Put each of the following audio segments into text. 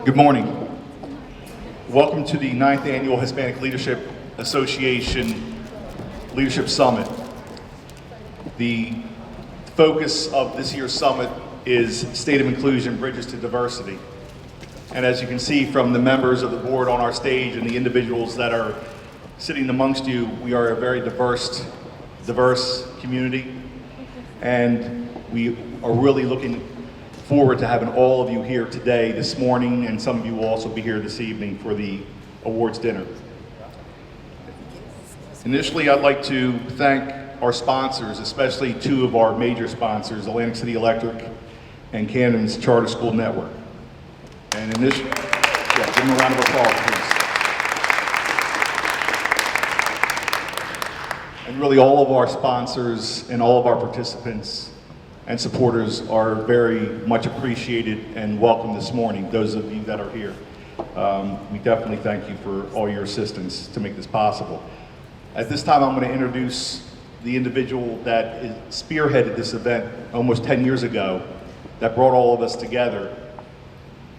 Good morning. Welcome to the 9th Annual Hispanic Leadership Association Leadership Summit. The focus of this year's summit is State of Inclusion, Bridges to Diversity. And as you can see from the members of the board on our stage and the individuals that are sitting amongst you, we are a very diverse community. And we are really looking forward to having all of you here today, this morning, and some of you will also be here this evening for the awards dinner. Initially, I'd like to thank our sponsors, especially two of our major sponsors, Atlantic City Electric and Camden's Charter School Network. And initially, give them a round of applause, please. And really all of our sponsors and all of our participants and supporters are very much appreciated and welcome this morning, those of you that are here. We definitely thank you for all your assistance to make this possible. At this time, I'm going to introduce the individual that spearheaded this event almost 10 years ago, that brought all of us together.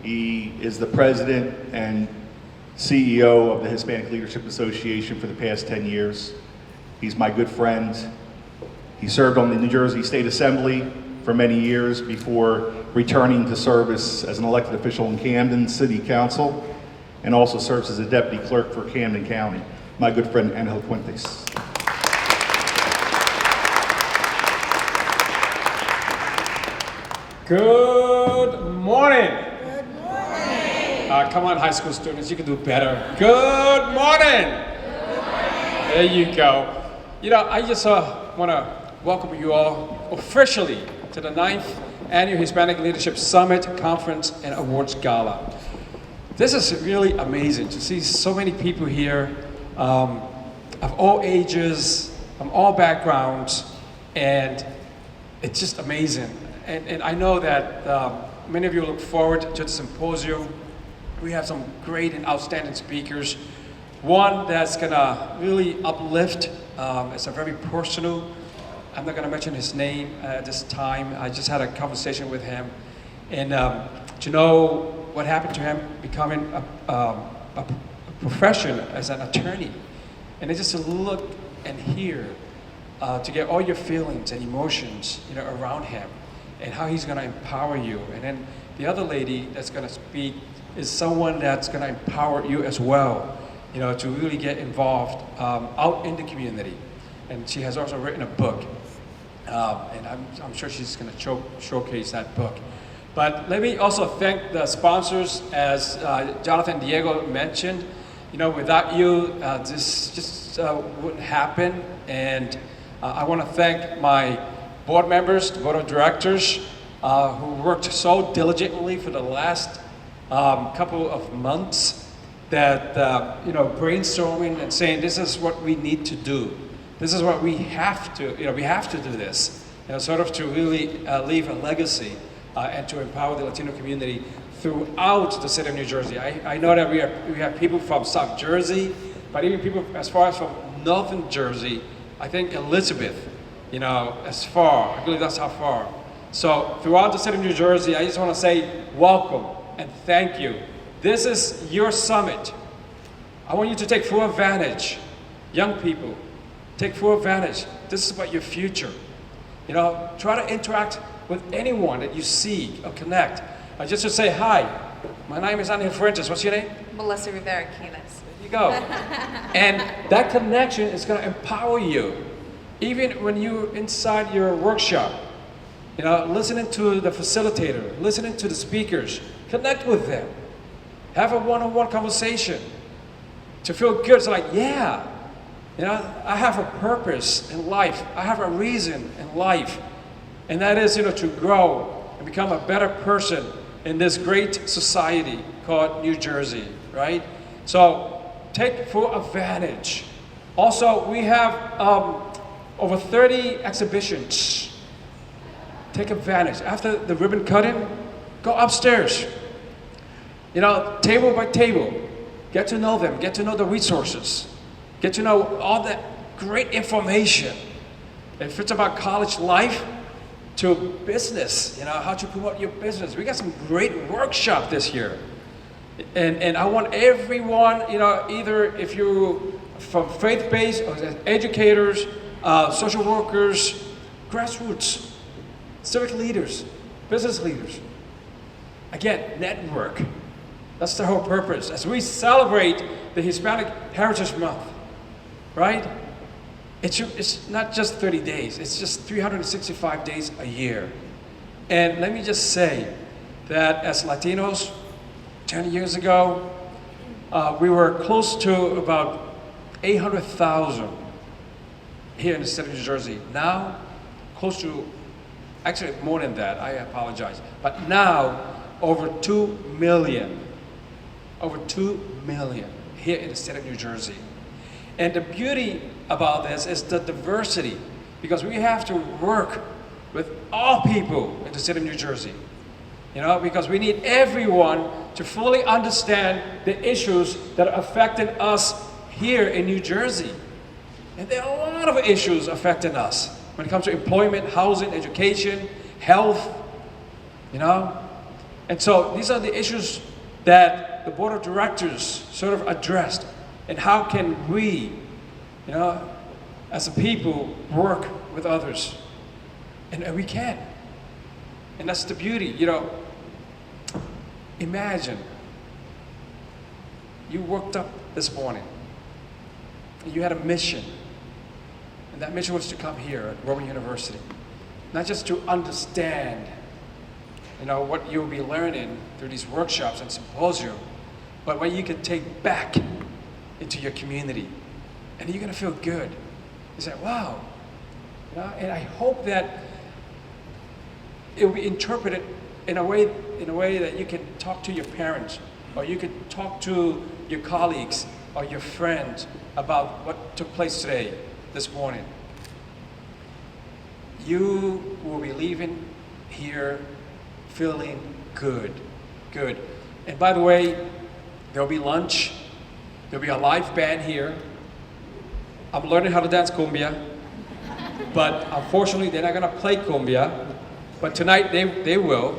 He is the president and CEO of the Hispanic Leadership Association for the past 10 years. He's my good friend. He served on the New Jersey State Assembly for many years before returning to service as an elected official in Camden City Council, and also serves as a deputy clerk for Camden County. My good friend, Angel Fuentes. Good morning. Good morning. Come on, high school students, you can do better. Good morning. Good morning. There you go. You know, I just want to welcome you all officially to the 9th Annual Hispanic Leadership Summit, Conference, and Awards Gala. This is really amazing to see so many people here of all ages, from all backgrounds, and it's just amazing. And I know that many of you look forward to the symposium. We have some great and outstanding speakers. One that's gonna really uplift, it's a very personal, I'm not gonna mention his name at this time. I just had a conversation with him. And to know what happened to him becoming a profession as an attorney. And it's just to look and hear, to get all your feelings and emotions, around him, and how he's gonna empower you. And then the other lady that's gonna speak is someone that's gonna empower you as well, to really get involved out in the community. And she has also written a book, and I'm sure she's gonna showcase that book. But let me also thank the sponsors, as Jonathan Diego mentioned. Without you, this just wouldn't happen. And I wanna thank my board members, the board of directors, who worked so diligently for the last couple of months, that brainstorming and saying this is what we need to do. This is what we have to, we have to do this, sort of to really leave a legacy and to empower the Latino community throughout the city of New Jersey. I know that we have people from South Jersey, but even people as far as from Northern Jersey. I think Elizabeth, as far, I believe that's how far. So throughout the city of New Jersey, I just want to say welcome and thank you. This is your summit. I want you to take full advantage. Young people, take full advantage. This is about your future. Try to interact with anyone that you see or connect. Just to say hi. My name is Angel Fuentes. What's your name? Melissa Rivera Quiles. There you go. And that connection is going to empower you. Even when you're inside your workshop, listening to the facilitator, listening to the speakers, connect with them. Have a one-on-one conversation to feel good. It's like, yeah, I have a purpose in life. I have a reason in life. And that is, to grow and become a better person in this great society called New Jersey, right? So take full advantage. Also, we have over 30 exhibitions. Take advantage. After the ribbon cutting, go upstairs. Table by table, get to know them, get to know the resources, get to know all that great information. If it's about college life, to business, how to promote your business. We got some great workshop this year. And I want everyone, either if you're from faith-based or as educators, social workers, grassroots, civic leaders, business leaders. Again, network. That's the whole purpose. As we celebrate the Hispanic Heritage Month, right? It's not just 30 days, it's just 365 days a year. And let me just say that as Latinos, 10 years ago, we were close to about 800,000 here in the state of New Jersey. Now, close to, actually more than that, I apologize. But now, over 2 million. Over 2 million here in the state of New Jersey. And the beauty about this is the diversity, because we have to work with all people in the state of New Jersey. Because we need everyone to fully understand the issues that are affecting us here in New Jersey. And there are a lot of issues affecting us when it comes to employment, housing, education, health, And so these are the issues that the board of directors sort of addressed. And how can we, as a people, work with others? And we can. And that's the beauty, Imagine you woke up this morning and you had a mission. And that mission was to come here at Rowan University. Not just to understand, what you'll be learning through these workshops and symposium, but what you can take back into your community. And you're going to feel good. You say, wow. And I hope that it will be interpreted in a way that you can talk to your parents, or you can talk to your colleagues or your friends about what took place today, this morning. You will be leaving here feeling good. And by the way, there'll be lunch, there'll be a live band here. I'm learning how to dance cumbia, but unfortunately they're not gonna play cumbia, but tonight they will.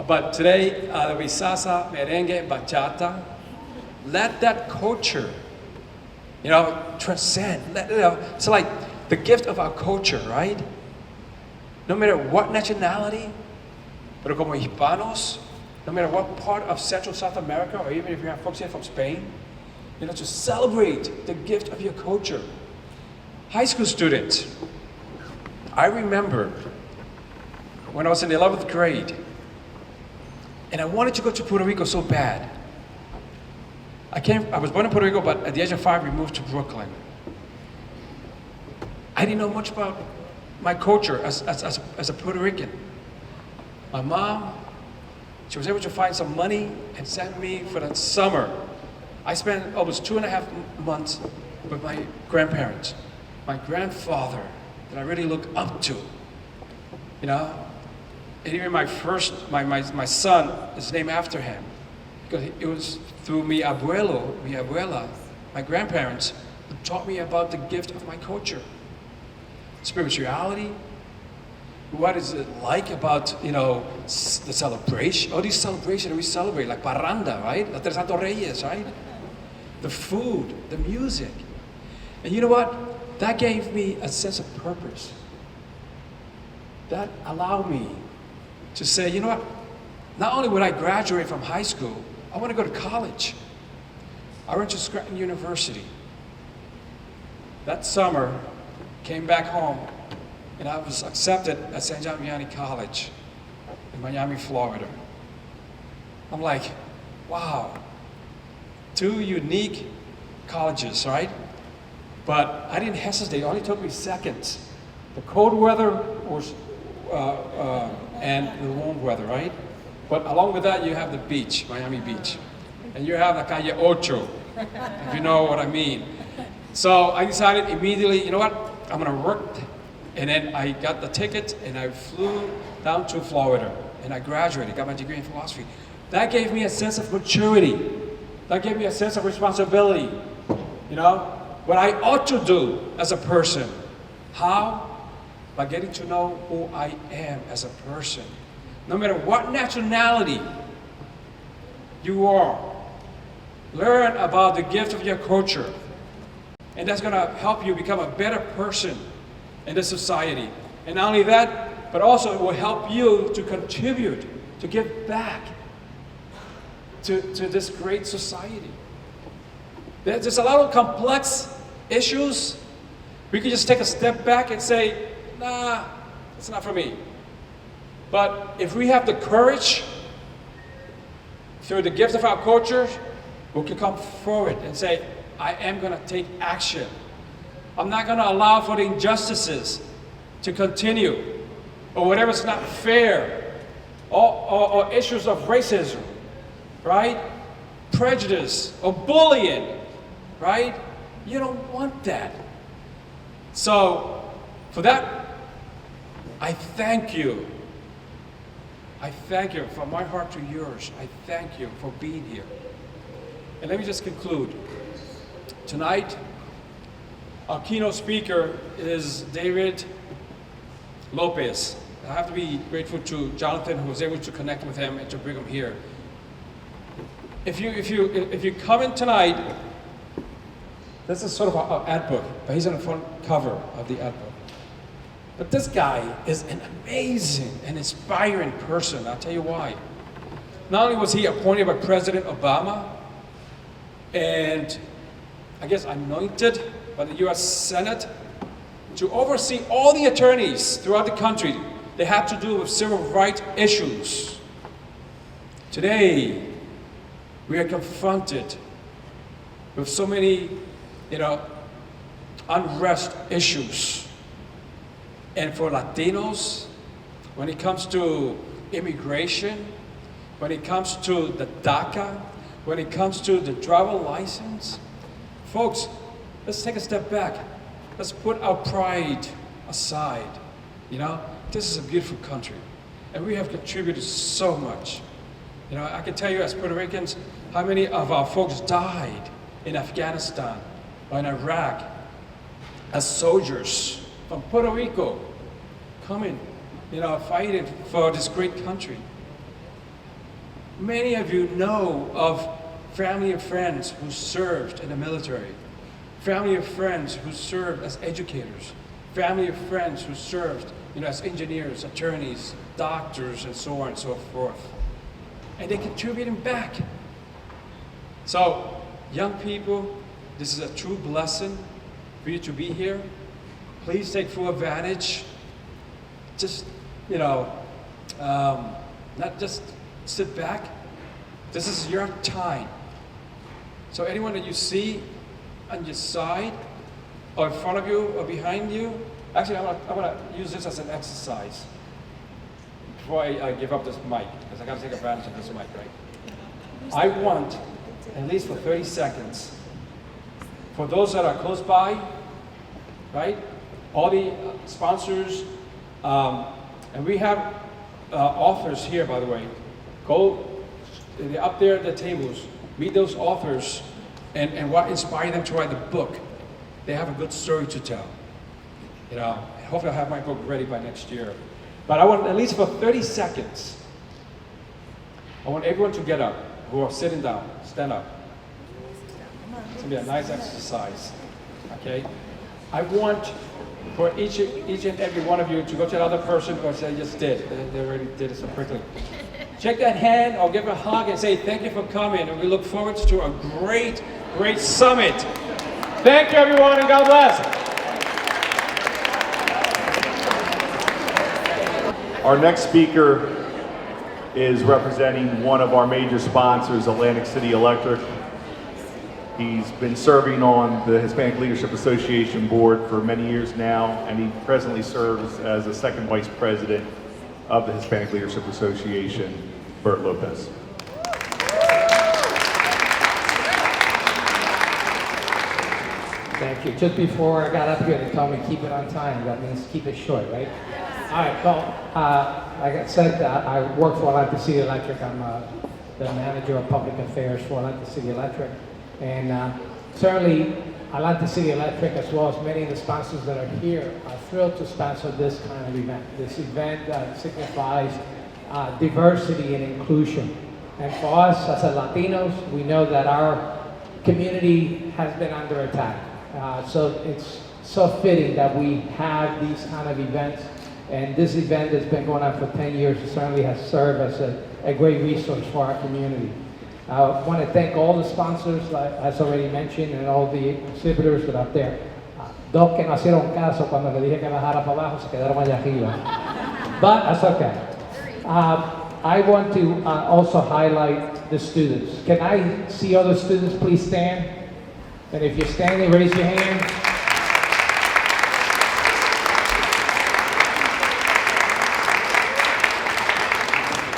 But today, there'll be salsa, merengue, bachata. Let that culture, transcend. It's like the gift of our culture, right? No matter what nationality, pero como hispanos, no matter what part of Central South America, or even if you have folks here from Spain, to celebrate the gift of your culture. High school students, I remember when I was in the 11th grade, and I wanted to go to Puerto Rico so bad. I was born in Puerto Rico, but at the age of 5, we moved to Brooklyn. I didn't know much about my culture as a Puerto Rican. My mom, she was able to find some money and send me for the summer. I spent almost 2.5 months with my grandparents, my grandfather that I really look up to, And even my son is named after him, because it was through mi abuela, my grandparents, who taught me about the gift of my culture. Spirituality, what is it like about, the celebration, all these celebrations that we celebrate, like parranda, right? La Tres Santos Reyes, right? The food, the music. And you know what? That gave me a sense of purpose. That allowed me to say, you know what? Not only would I graduate from high school, I want to go to college. I went to Scranton University. That summer, came back home, and I was accepted at St. John Vianney College in Miami, Florida. I'm like, wow, 2 unique colleges, right? But I didn't hesitate, it only took me seconds. The cold weather was, and the warm weather, right? But along with that, you have the beach, Miami Beach. And you have the Calle Ocho, if you know what I mean. So I decided immediately, you know what? I'm gonna work. And then I got the ticket and I flew down to Florida and I graduated, got my degree in philosophy. That gave me a sense of maturity. That gave me a sense of responsibility. What I ought to do as a person. How? By getting to know who I am as a person. No matter what nationality you are, Learn about the gift of your culture. And that's going to help you become a better person in this society. And not only that, but also it will help you to contribute, to give back to this great society. There's a lot of complex issues. We could just take a step back and say, nah, it's not for me. But if we have the courage, through the gift of our culture, we can come forward and say, I am going to take action. I'm not going to allow for the injustices to continue, or whatever's not fair, or issues of racism, right? Prejudice, or bullying, right? You don't want that. So, for that, I thank you. I thank you from my heart to yours. I thank you for being here. And let me just conclude. Tonight, our keynote speaker is David Lopez. I have to be grateful to Jonathan, who was able to connect with him and to bring him here. If you come in tonight, this is sort of an ad book, but he's on the front cover of the ad book. But this guy is an amazing and inspiring person. I'll tell you why. Not only was he appointed by President Obama and I guess anointed by the US Senate to oversee all the attorneys throughout the country that have to do with civil rights issues. Today, we are confronted with so many, unrest issues. And for Latinos, when it comes to immigration, when it comes to the DACA, when it comes to the driver license, folks, let's take a step back. Let's put our pride aside. This is a beautiful country, and we have contributed so much. I can tell you as Puerto Ricans how many of our folks died in Afghanistan or in Iraq as soldiers from Puerto Rico coming, fighting for this great country. Many of you know of family and friends who served in the military, family and friends who served as educators, family and friends who served as engineers, attorneys, doctors, and so on and so forth. And they contributing back. So, young people, this is a true blessing for you to be here. Please take full advantage. Just, not just sit back. This is your time. So anyone that you see on your side, or in front of you, or behind you, actually, I'm gonna use this as an exercise before I give up this mic, because I gotta take advantage of this mic, right? I want, at least for 30 seconds, for those that are close by, right? All the sponsors, and we have authors here, by the way. Go, they're up there at the tables. Meet those authors and what inspired them to write the book. They have a good story to tell. Hopefully I'll have my book ready by next year. But I want, at least for 30 seconds, I want everyone to get up, who are sitting down, stand up. It's gonna be a nice exercise, okay? I want for each and every one of you to go to another person who say, just did. They already did it so quickly. Shake that hand or give a hug and say, thank you for coming. And we look forward to a great, great summit. Thank you, everyone, and God bless. Our next speaker is representing one of our major sponsors, Atlantic City Electric. He's been serving on the Hispanic Leadership Association board for many years now, and he presently serves as the second vice president of the Hispanic Leadership Association, Bert Lopez. Thank you. Just before I got up here, they told me keep it on time. That means keep it short, right? All right, well, like I said, I work for Atlantic City Electric. I'm the manager of public affairs for Atlantic City Electric. And certainly, Atlantic City Electric, as well as many of the sponsors that are here, are thrilled to sponsor this kind of event. This event signifies diversity and inclusion. And for us as a Latinos, we know that our community has been under attack. So it's so fitting that we have these kind of events. And this event that's been going on for 10 years certainly has served as a great resource for our community. I want to thank all the sponsors, as already mentioned, and all the exhibitors that are up there. Dos que no hicieron caso cuando le dije que bajara para abajo, se quedaron allá arriba. But that's okay. I want to also highlight the students. Can I see other students please stand? And if you're standing, raise your hand.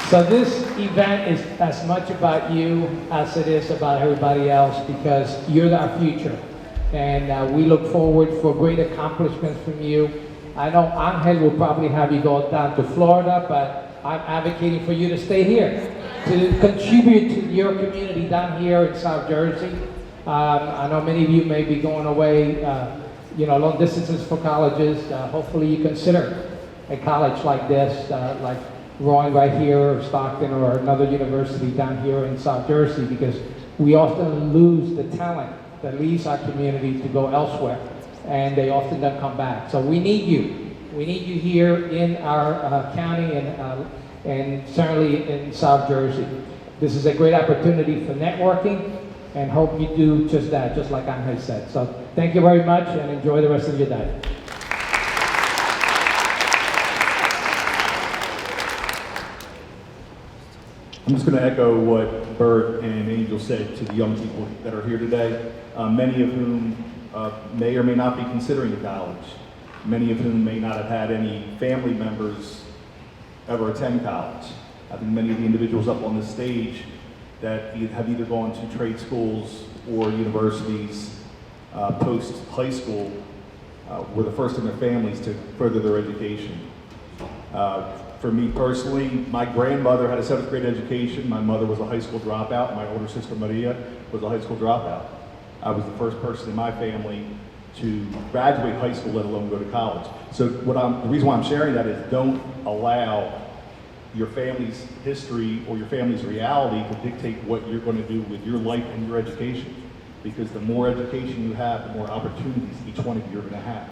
So this event is as much about you as it is about everybody else because you're our future. And we look forward for great accomplishments from you. I know Angel will probably have you go down to Florida, but I'm advocating for you to stay here, to contribute to your community down here in South Jersey. I know many of you may be going away, long distances for colleges. Hopefully you consider a college like this, like Rowan right here, or Stockton, or another university down here in South Jersey, because we often lose the talent that leaves our community to go elsewhere, and they often don't come back. So we need you. We need you here in our county and certainly in South Jersey. This is a great opportunity for networking, and hope you do just that, just like Angel said. So thank you very much, and enjoy the rest of your day. I'm just going to echo what Bert and Angel said to the young people that are here today, many of whom may or may not be considering college, many of whom may not have had any family members ever attend college. I think many of the individuals up on this stage that have either gone to trade schools or universities post high school were the first in their families to further their education. For me personally, my grandmother had a 7th grade education. My mother was a high school dropout. My older sister Maria was a high school dropout. I was the first person in my family to graduate high school, let alone go to college. So the reason why I'm sharing that is don't allow your family's history or your family's reality to dictate what you're going to do with your life and your education. Because the more education you have, the more opportunities each one of you are going to have.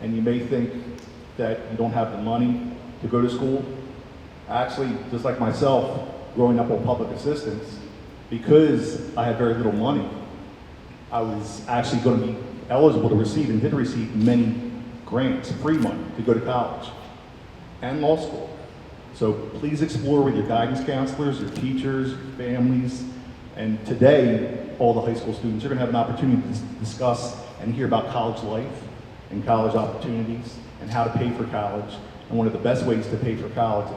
And you may think that you don't have the money to go to school. Actually, just like myself, growing up on public assistance, because I had very little money, I was actually going to be eligible to receive and did receive many grants, free money, to go to college and law school. So please explore with your guidance counselors, your teachers, your families, and today, all the high school students, you're going to have an opportunity to discuss and hear about college life and college opportunities and how to pay for college. And one of the best ways to pay for college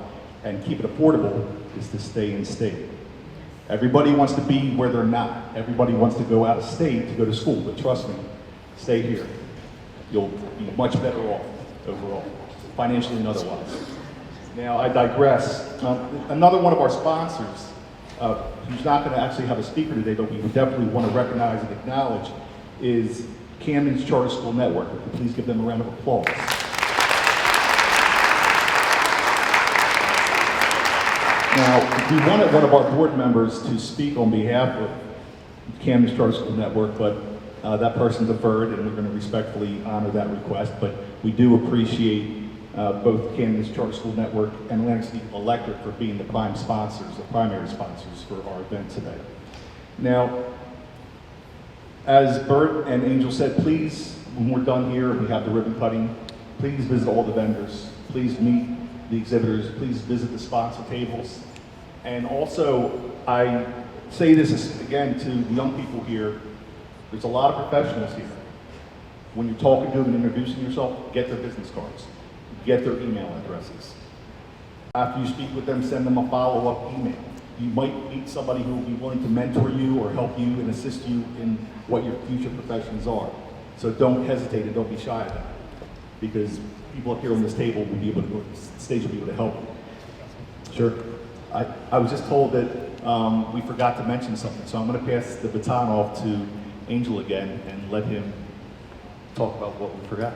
and keep it affordable is to stay in state. Everybody wants to be where they're not. Everybody wants to go out of state to go to school, but trust me, stay here. You'll be much better off overall, financially and otherwise. Now, I digress. Another one of our sponsors, who's not going to actually have a speaker today, but we would definitely want to recognize and acknowledge, is Camden's Charter School Network. Please give them a round of applause. Now, we wanted one of our board members to speak on behalf of Camden's Charter School Network, but that person deferred, and we're going to respectfully honor that request. But we do appreciate both Camden's Charter School Network and Atlantic City Electric for being the prime sponsors, the primary sponsors for our event today. Now, as Bert and Angel said, please, when we're done here, we have the ribbon cutting, please visit all the vendors, please meet the exhibitors, please visit the sponsor tables. And also, I say this again to the young people here, there's a lot of professionals here. When you're talking to them and introducing yourself, get their business cards, get their email addresses. After you speak with them, send them a follow-up email. You might meet somebody who will be willing to mentor you or help you and assist you in what your future professions are. So don't hesitate and don't be shy about it, because people up here on this table will be able to, stage will be able to help you. Sure. I was just told that we forgot to mention something, so I'm going to pass the baton off to Angel again and let him talk about what we forgot.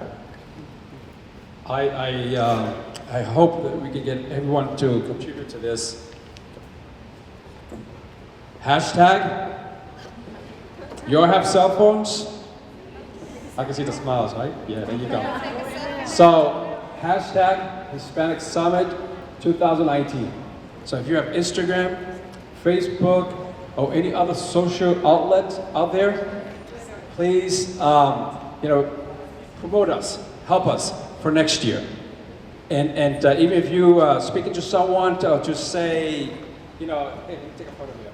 I hope that we can get everyone to contribute to this. Hashtag, you all have cell phones? I can see the smiles, right? Yeah, there you go. So, hashtag Hispanic Summit 2019. So if you have Instagram, Facebook, or any other social outlet out there, please, promote us, help us for next year. And even if you speaking to someone to just say, hey, take a photo here,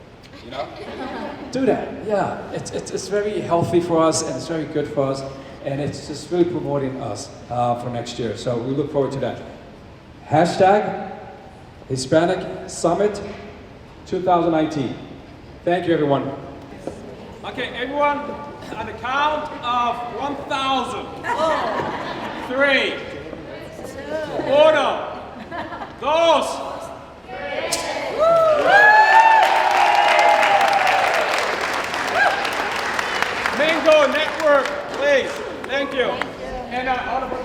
do that. Yeah, it's very healthy for us and it's very good for us, and it's just really promoting us for next year. So we look forward to that. Hashtag Hispanic Summit 2019. Thank you, everyone. Okay, everyone, on the count of 1,000. 3, 1, 2. Mango Network, please. Thank you. And all of our